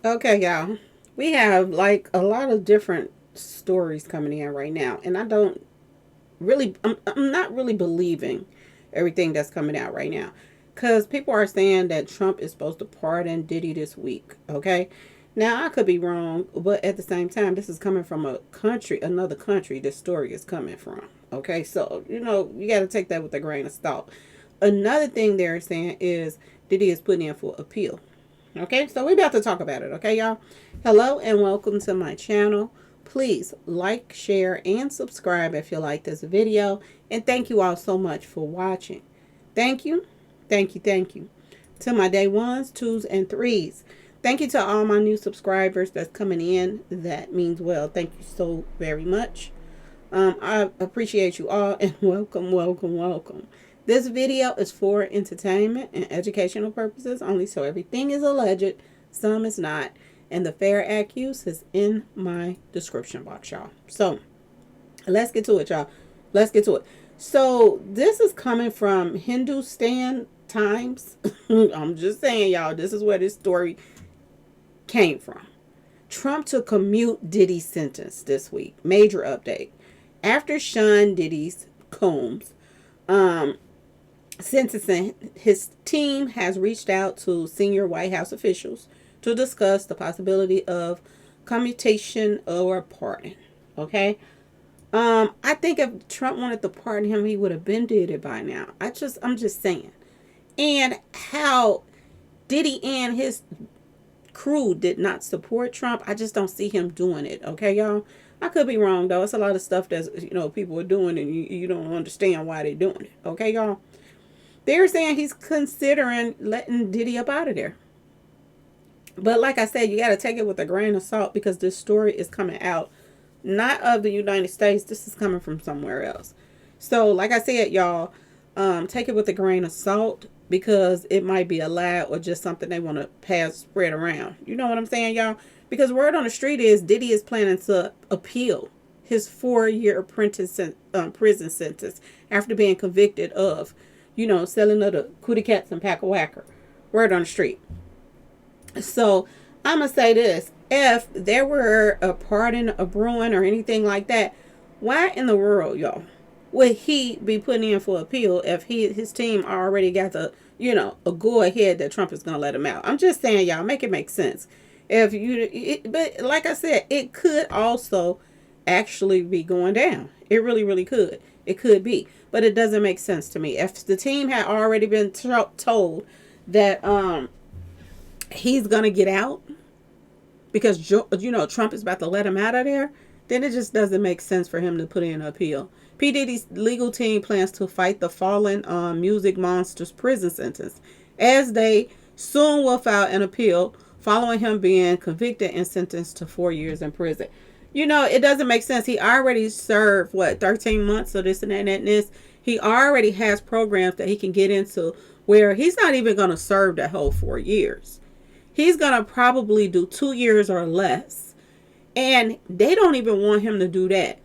Okay, y'all. We have like a lot of different stories coming in right now, and I don't really, I'm not really believing everything that's coming out right now, because people are saying that Trump is supposed to pardon Diddy this week. Okay, now I could be wrong, but at the same time, this is coming from a country, another country. This story is coming from. Okay, so you got to take that with a grain of salt. Another thing they're saying is Diddy is putting in for appeal. Okay, so we're about to talk about it. Okay, y'all. Hello and welcome to my channel. Please like, share, and subscribe if you like this video. And thank you all so much for watching. Thank you, thank you, thank you. To my day ones, twos, and threes. Thank you to all my new subscribers that's coming in. That means well. Thank you so very much. I appreciate you all and welcome, welcome, welcome. This video is for entertainment and educational purposes only, so everything is alleged, some is not, and the fair accuse is in my description box, y'all. So let's get to it, y'all. Let's get to it. So this is coming from Hindustan Times. I'm just saying, y'all, this is where this story came from. Trump to commute Diddy sentence this week. Major update. After Sean Diddy's Combs sentencing, his team has reached out to senior White House officials to discuss the possibility of commutation or pardon. Okay. I think if Trump wanted to pardon him, he would have been did it by now. I'm just saying. And how Diddy and his crew did not support Trump, I just don't see him doing it. Okay, y'all. I could be wrong though. It's a lot of stuff that's people are doing, and you don't understand why they're doing it. Okay, y'all. They're saying he's considering letting Diddy up out of there. But like I said, you got to take it with a grain of salt because this story is coming out not of the United States. This is coming from somewhere else. So like I said, y'all, take it with a grain of salt because it might be a lie or just something they want to spread around. You know what I'm saying, y'all? Because word on the street is Diddy is planning to appeal his 4-year prison sentence after being convicted of, selling of the cootie cats and pack a whacker. Word on the street. So I'm gonna say this: if there were a pardon, a brewing, or anything like that, why in the world, y'all, would he be putting in for appeal if his team already got the a go ahead that Trump is gonna let him out? I'm just saying, y'all, make it make sense. But like I said, it could also actually be going down. It really, really could. It could be, but it doesn't make sense to me. If the team had already been told that he's gonna get out because Trump is about to let him out of there, then it just doesn't make sense for him to put in an appeal. P Diddy's legal team plans to fight the fallen music monster's prison sentence as they soon will file an appeal following him being convicted and sentenced to 4 years in prison. It doesn't make sense. He already served 13 months of this and that and this. He already has programs that he can get into where he's not even going to serve that whole 4 years. He's going to probably do 2 years or less. And they don't even want him to do that.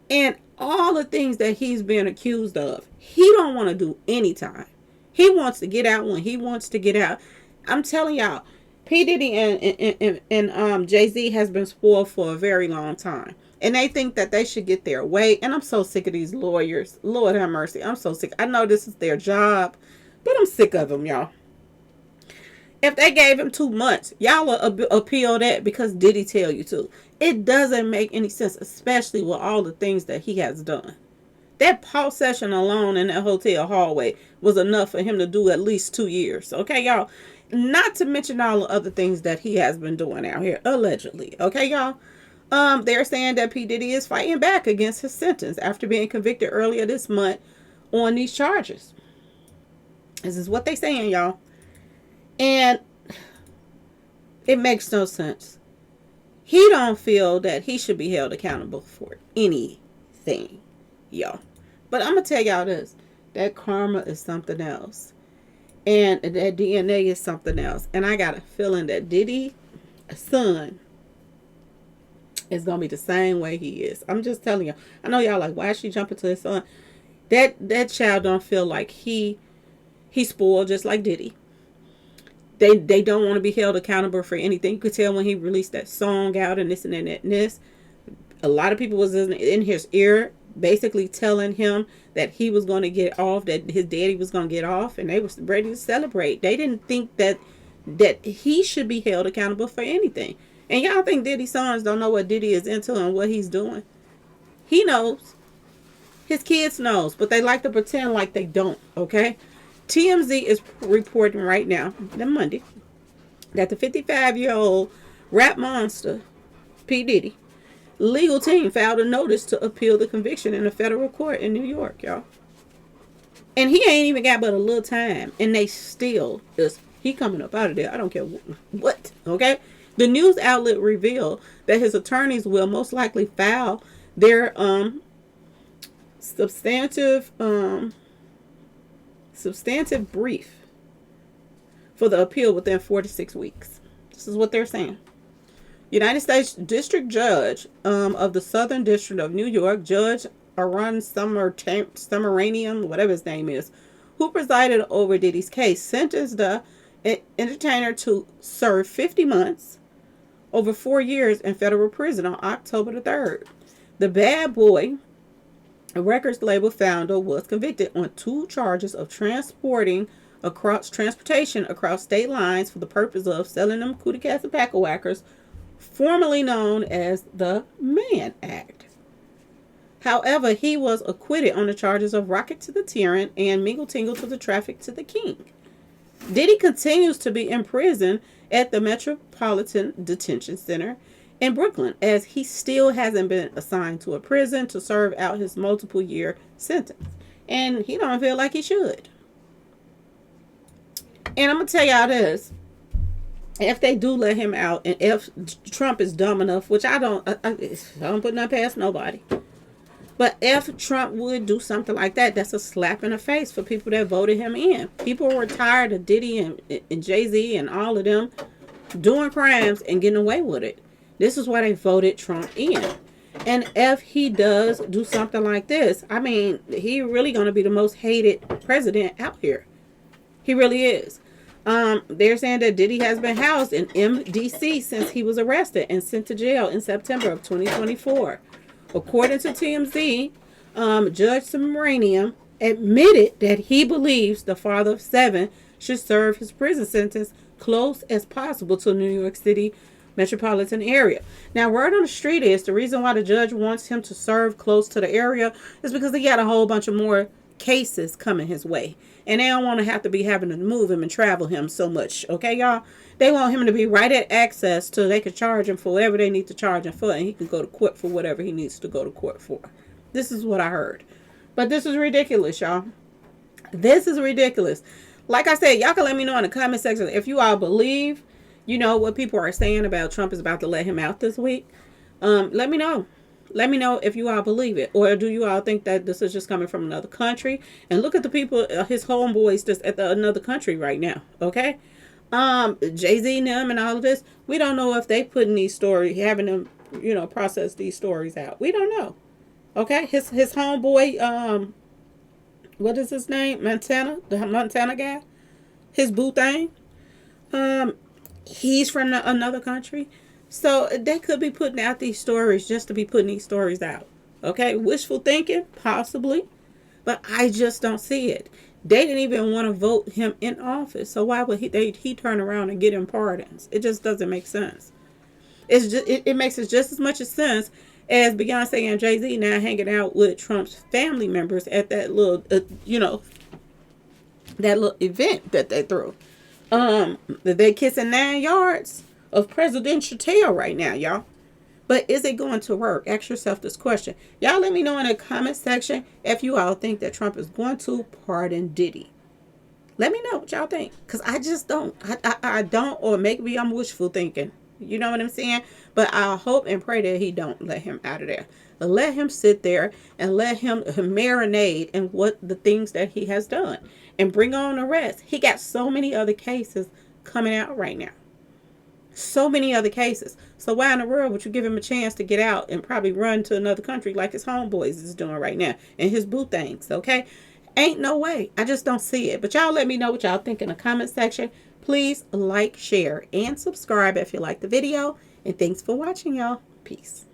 And all the things that he's been accused of, he don't want to do any time. He wants to get out when he wants to get out. I'm telling y'all, P Diddy and Jay-Z has been spoiled for a very long time. And they think that they should get their way. And I'm so sick of these lawyers. Lord have mercy. I'm so sick. I know this is their job, but I'm sick of them, y'all. If they gave him 2 months, y'all will appeal that because Diddy tell you to. It doesn't make any sense, especially with all the things that he has done. That pause session alone in that hotel hallway was enough for him to do at least 2 years. Okay, y'all? Not to mention all the other things that he has been doing out here, allegedly. Okay, y'all? They're saying that P. Diddy is fighting back against his sentence after being convicted earlier this month on these charges. This is what they saying, y'all. And it makes no sense. He don't feel that he should be held accountable for anything, y'all. But I'm going to tell y'all this. That karma is something else. And that DNA is something else. And I got a feeling that Diddy's son is going to be the same way he is. I'm just telling you. I know y'all like, why is she jumping to his son? That child don't feel like he spoiled just like Diddy. They don't want to be held accountable for anything. You could tell when he released that song out and this and that and this. A lot of people was in his ear, basically telling him that he was going to get off, that his daddy was going to get off, and they was ready to celebrate. They didn't think that he should be held accountable for anything. And y'all think Diddy's sons don't know what Diddy is into and what he's doing? He knows. His kids knows, but they like to pretend like they don't, okay? TMZ is reporting right now, the Monday, that the 55-year-old rap monster, P Diddy, legal team filed a notice to appeal the conviction in a federal court in New York, y'all. And he ain't even got but a little time, and they still just, he coming up out of there. I don't care what, okay? The news outlet revealed that his attorneys will most likely file their substantive brief for the appeal within 4 to 6 weeks. This is what they're saying. United States District Judge of the Southern District of New York, Judge Aaron Summeranian, whatever his name is, who presided over Diddy's case, sentenced the entertainer to serve 50 months over 4 years in federal prison on October the 3rd. The Bad Boy, a records label founder, was convicted on 2 charges of transportation across state lines for the purpose of selling them cootie cats and pack-a-whackers, formerly known as the Mann Act. However, he was acquitted on the charges of racket to the tyrant and mingle tingle to the traffic to the king. Diddy continues to be in prison at the Metropolitan Detention Center in Brooklyn, as he still hasn't been assigned to a prison to serve out his multiple year sentence. And he don't feel like he should. And I'm going to tell y'all this. If they do let him out, and if Trump is dumb enough, which I don't put nothing past nobody. But if Trump would do something like that, that's a slap in the face for people that voted him in. People were tired of Diddy and Jay-Z and all of them doing crimes and getting away with it. This is why they voted Trump in. And if he does do something like this, I mean, he really going to be the most hated president out here. He really is. They're saying that Diddy has been housed in MDC since he was arrested and sent to jail in September of 2024. According to TMZ, Judge Summeranian admitted that he believes the father of 7 should serve his prison sentence close as possible to New York City metropolitan area. Now, word on the street is the reason why the judge wants him to serve close to the area is because he got a whole bunch of more cases coming his way. And they don't want to have to be having to move him and travel him so much. Okay, y'all? They want him to be right at access so they can charge him for whatever they need to charge him for. And he can go to court for whatever he needs to go to court for. This is what I heard. But this is ridiculous, y'all. This is ridiculous. Like I said, y'all can let me know in the comment section if you all believe, you know, what people are saying about Trump is about to let him out this week. Let me know. Let me know if you all believe it. Or do you all think that this is just coming from another country? And look at the people, his homeboys just at another country right now. Okay? Jay-Z and them and all of this. We don't know if they putting these stories, having them, you know, process these stories out. We don't know. Okay? His homeboy, what is his name? Montana? The Montana guy? His boo thing? He's from another country. So they could be putting out these stories just to be putting these stories out. Okay? Wishful thinking? Possibly. But I just don't see it. They didn't even want to vote him in office. So why would he turn around and get him pardons? It just doesn't make sense. It's just it makes it just as much sense as Beyonce and Jay-Z now hanging out with Trump's family members at that little, that little event that they threw. They kissing 9 yards of presidential tail right now, y'all. But is it going to work? Ask yourself this question. Y'all let me know in the comment section if you all think that Trump is going to pardon Diddy. Let me know what y'all think. Because I just don't. I don't, or maybe I'm wishful thinking. You know what I'm saying? But I hope and pray that he don't let him out of there. Let him sit there and let him marinate in what the things that he has done. And bring on the rest. He got so many other cases coming out right now. So many other cases. So why in the world would you give him a chance to get out and probably run to another country like his homeboys is doing right now? And his boo things, okay? Ain't no way. I just don't see it. But y'all let me know what y'all think in the comment section. Please like, share, and subscribe if you like the video. And thanks for watching, y'all. Peace.